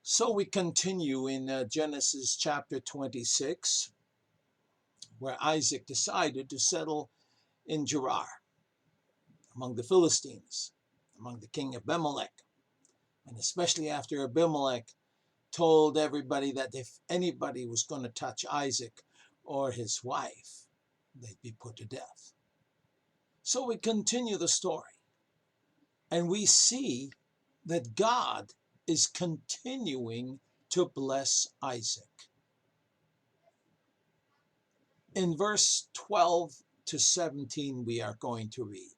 So we continue in Genesis chapter 26, where Isaac decided to settle in Gerar among the Philistines, among the king Abimelech, and especially after Abimelech told everybody that if anybody was going to touch Isaac or his wife, they'd be put to death. So we continue the story, and we see that God is continuing to bless Isaac. In verse 12 to 17, we are going to read.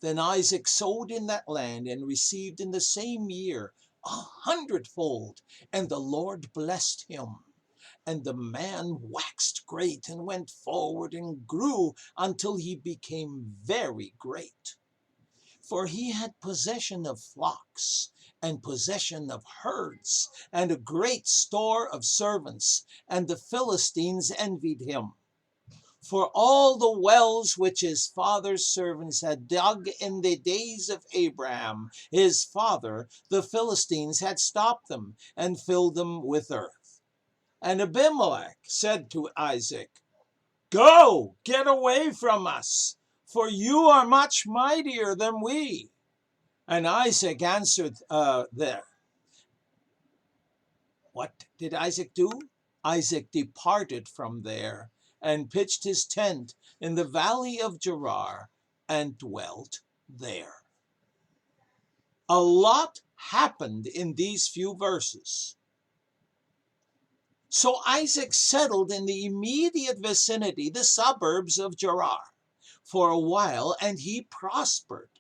Then Isaac sowed in that land and received in the same year 100-fold, and the Lord blessed him. And the man waxed great and went forward and grew until he became very great. For he had possession of flocks and possession of herds and a great store of servants, and the Philistines envied him. For all the wells which his father's servants had dug in the days of Abraham, his father, the Philistines had stopped them and filled them with earth. And Abimelech said to Isaac, "Go, get away from us, for you are much mightier than we." And Isaac answered there. What did Isaac do? Isaac departed from there and pitched his tent in the valley of Gerar and dwelt there. A lot happened in these few verses. So Isaac settled in the immediate vicinity, the suburbs of Gerar, for a while, and he prospered.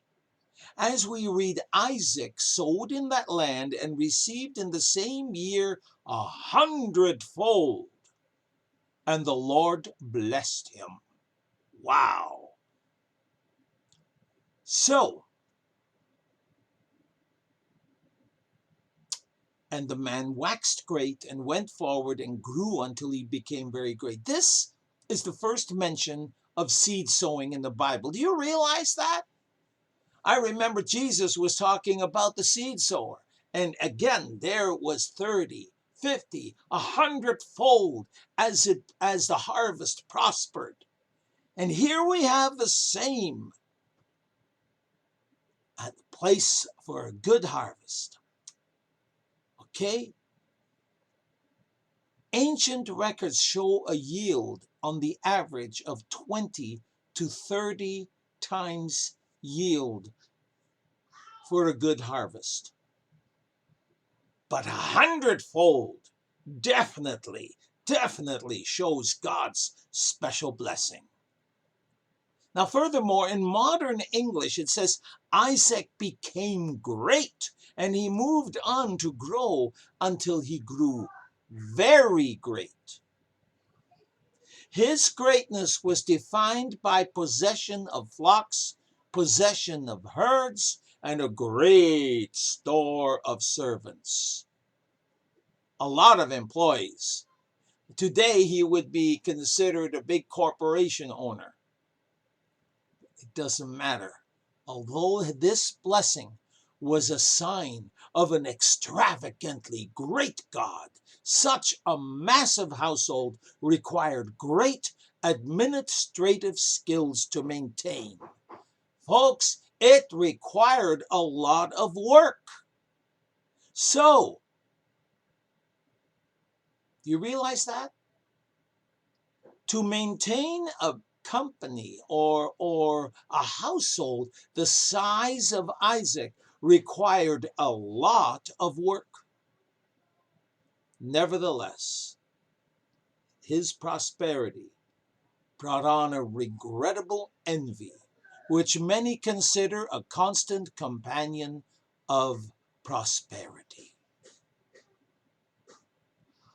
As we read, Isaac sowed in that land and received in the same year 100-fold, and the Lord blessed him. Wow. So, and the man waxed great and went forward and grew until he became very great. This is the first mention of seed sowing in the Bible. Do you realize that? I remember Jesus was talking about the seed sower. And again, there was 30, 50, 100-fold as the harvest prospered. And here we have the same at the place for a good harvest. Okay? Ancient records show a yield on the average of 20 to 30 times yield for a good harvest. But 100-fold definitely shows God's special blessing. Now, furthermore, in modern English, it says Isaac became great, and he moved on to grow until he grew very great. His greatness was defined by possession of flocks, possession of herds, and a great store of servants. A lot of employees. Today, he would be considered a big corporation owner. It doesn't matter. Although this blessing was a sign of an extravagantly great God, such a massive household required great administrative skills to maintain. Folks, it required a lot of work. So, do you realize that? To maintain a company or a household the size of Isaac required a lot of work. Nevertheless, his prosperity brought on a regrettable envy, which many consider a constant companion of prosperity.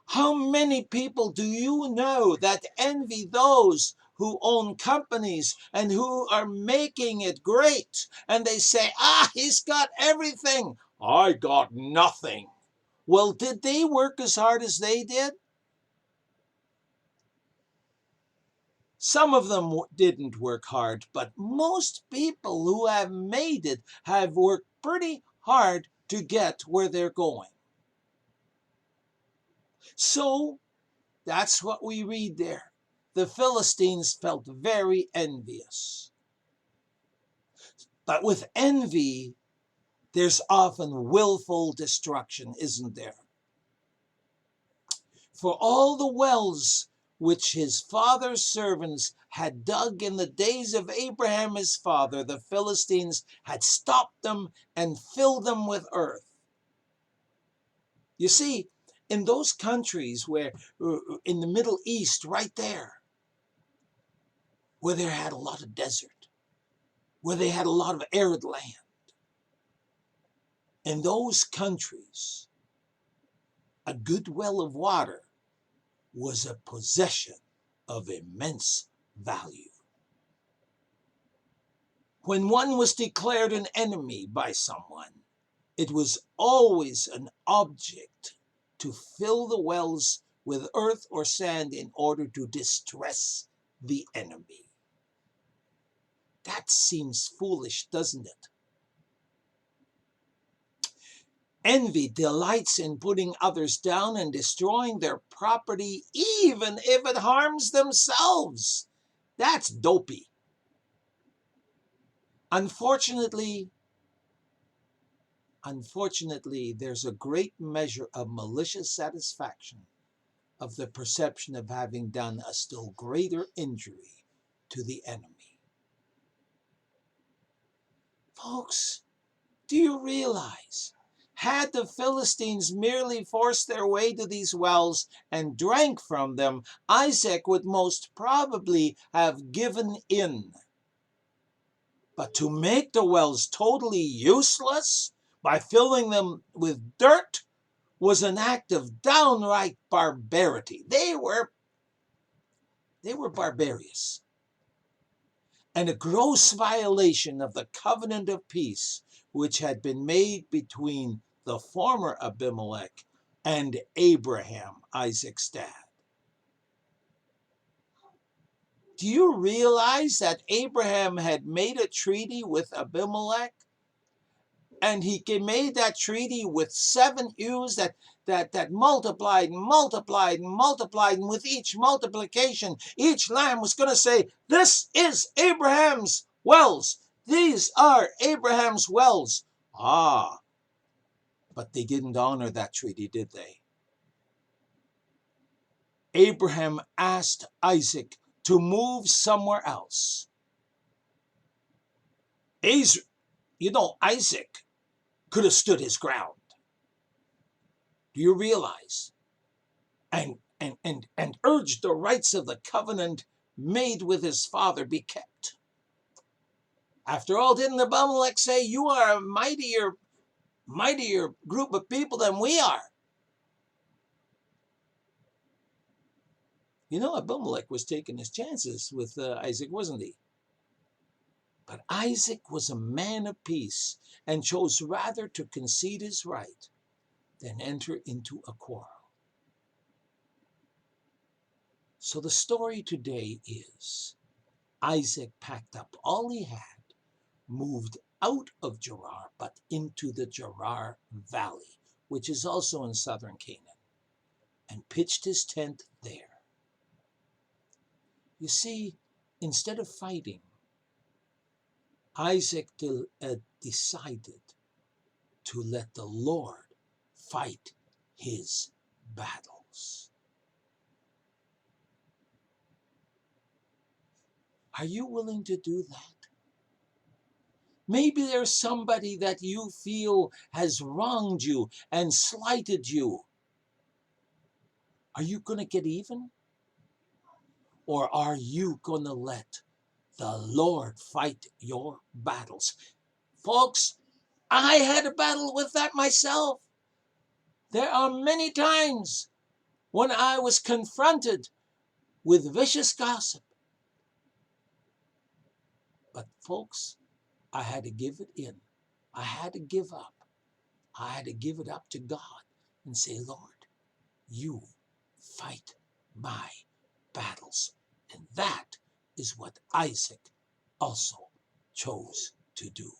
How many people do you know that envy those who own companies and who are making it great? And they say, he's got everything. I got nothing. Well, did they work as hard as they did? Some of them didn't work hard, but most people who have made it have worked pretty hard to get where they're going. So that's what we read there. The Philistines felt very envious. But with envy, there's often willful destruction, isn't there? For all the wells which his father's servants had dug in the days of Abraham his father, the Philistines had stopped them and filled them with earth. You see, in those countries where, in the Middle East, right there, where they had a lot of desert, where they had a lot of arid land, in those countries, a good well of water was a possession of immense value. When one was declared an enemy by someone, it was always an object to fill the wells with earth or sand in order to distress the enemy. That seems foolish, doesn't it? Envy delights in putting others down and destroying their property, even if it harms themselves. That's dopey. Unfortunately, there's a great measure of malicious satisfaction of the perception of having done a still greater injury to the enemy. Folks, do you realize, had the Philistines merely forced their way to these wells and drank from them, Isaac would most probably have given in. But to make the wells totally useless by filling them with dirt was an act of downright barbarity. They were barbarous, and a gross violation of the covenant of peace which had been made between the former Abimelech and Abraham, Isaac's dad. Do you realize that Abraham had made a treaty with Abimelech? And he made that treaty with 7 ewes that multiplied and multiplied and multiplied, and with each multiplication, each lamb was going to say, "This is Abraham's wells. These are Abraham's wells." Ah, but they didn't honor that treaty, did they? Abraham asked Isaac to move somewhere else. Isaac could have stood his ground. Do you realize? And urged the rights of the covenant made with his father be kept. After all, didn't Abimelech say, "You are a mightier group of people than we are"? You know, Abimelech was taking his chances with Isaac, wasn't he? But Isaac was a man of peace and chose rather to concede his right than enter into a quarrel. So the story today is Isaac packed up all he had, moved out of Gerar, but into the Gerar Valley, which is also in southern Canaan, and pitched his tent there. You see, instead of fighting, Isaac decided to let the Lord fight his battles. Are you willing to do that? Maybe there's somebody that you feel has wronged you and slighted you. Are you going to get even? Or are you going to let the Lord fight your battles? Folks, I had a battle with that myself. There are many times when I was confronted with vicious gossip. But folks, I had to give it in. I had to give up. I had to give it up to God and say, "Lord, you fight my battles." And that is what Isaac also chose to do.